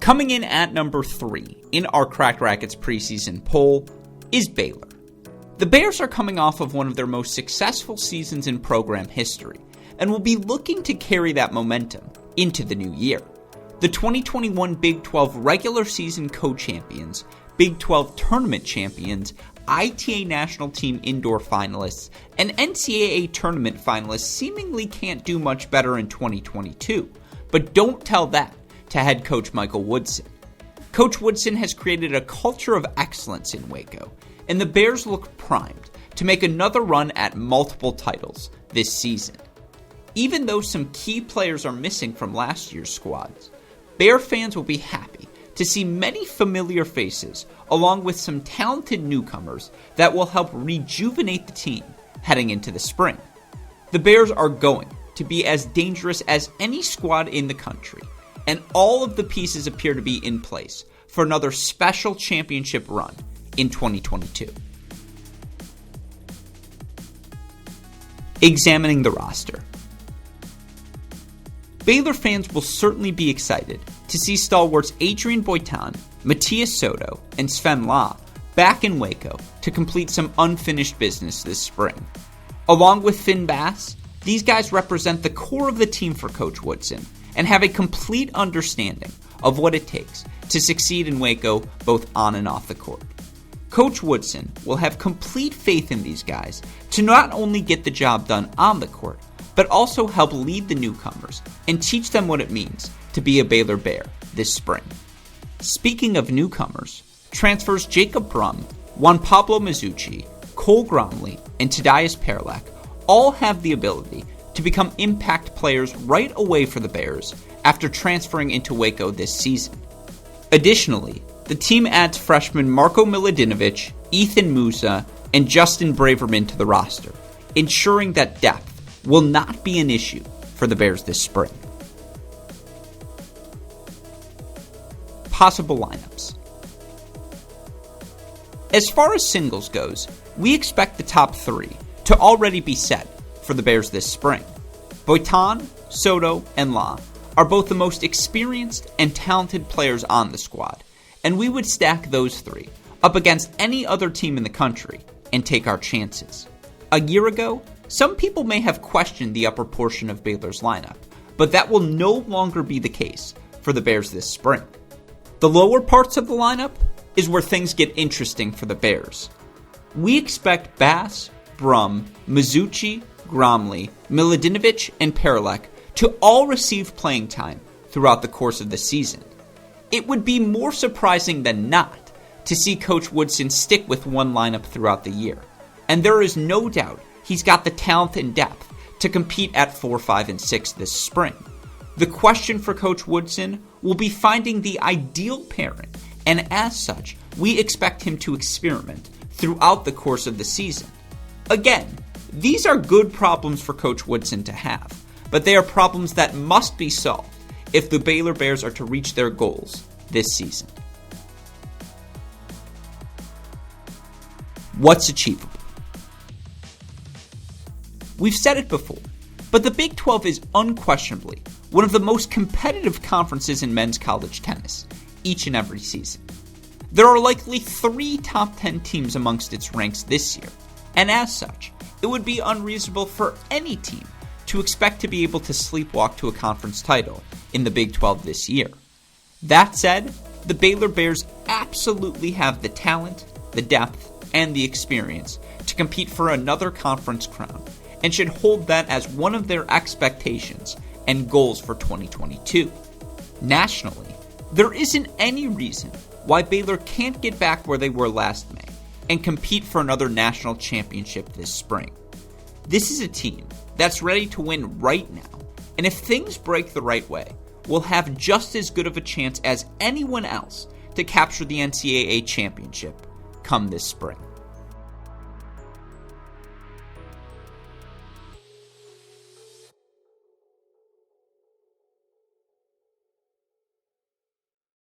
Coming in at number 3 in our Cracked Racquets preseason poll is Baylor. The Bears are coming off of one of their most successful seasons in program history and will be looking to carry that momentum into the new year. The 2021 Big 12 regular season co-champions, Big 12 tournament champions, ITA national team indoor finalists, and NCAA tournament finalists seemingly can't do much better in 2022, but don't tell that to head coach Michael Woodson. Coach Woodson has created a culture of excellence in Waco, and the Bears look primed to make another run at multiple titles this season. Even though some key players are missing from last year's squads, Bear fans will be happy to see many familiar faces along with some talented newcomers that will help rejuvenate the team heading into the spring. The Bears are going to be as dangerous as any squad in the country, and all of the pieces appear to be in place for another special championship run in 2022. Examining the roster. Baylor fans will certainly be excited to see stalwarts Adrian Boitan, Matthias Soto, and Sven Law back in Waco to complete some unfinished business this spring. Along with Finn Bass, these guys represent the core of the team for Coach Woodson and have a complete understanding of what it takes to succeed in Waco both on and off the court. Coach Woodson will have complete faith in these guys to not only get the job done on the court, but also help lead the newcomers and teach them what it means to be a Baylor Bear this spring. Speaking of newcomers, transfers Jacob Brum, Juan Pablo Mazzucci, Cole Gromley, and Tadeusz Perlak all have the ability to become impact players right away for the Bears after transferring into Waco this season. Additionally, the team adds freshmen Marko Milutinovic, Ethan Musa, and Justin Braverman to the roster, ensuring that depth will not be an issue for the Bears this spring. Possible lineups. As far as singles goes, we expect the top 3 to already be set for the Bears this spring. Boitan, Soto, and Law are both the most experienced and talented players on the squad, and we would stack those 3 up against any other team in the country and take our chances. A year ago, some people may have questioned the upper portion of Baylor's lineup, but that will no longer be the case for the Bears this spring. The lower parts of the lineup is where things get interesting for the Bears. We expect Bass, Brum, Mazzucci, Gromley, Milutinovic, and Perlak to all receive playing time throughout the course of the season. It would be more surprising than not to see Coach Woodson stick with one lineup throughout the year, and there is no doubt he's got the talent and depth to compete at 4, 5, and 6 this spring. The question for Coach Woodson will be finding the ideal pairing, and as such, we expect him to experiment throughout the course of the season. Again, these are good problems for Coach Woodson to have, but they are problems that must be solved if the Baylor Bears are to reach their goals this season. What's achievable? We've said it before, but the Big 12 is unquestionably one of the most competitive conferences in men's college tennis each and every season. There are likely 3 top 10 teams amongst its ranks this year, and as such, it would be unreasonable for any team to expect to be able to sleepwalk to a conference title in the Big 12 this year. That said, the Baylor Bears absolutely have the talent, the depth, and the experience to compete for another conference crown, and should hold that as one of their expectations and goals for 2022. Nationally, there isn't any reason why Baylor can't get back where they were last May and compete for another national championship this spring. This is a team that's ready to win right now, and if things break the right way, will have just as good of a chance as anyone else to capture the NCAA championship come this spring.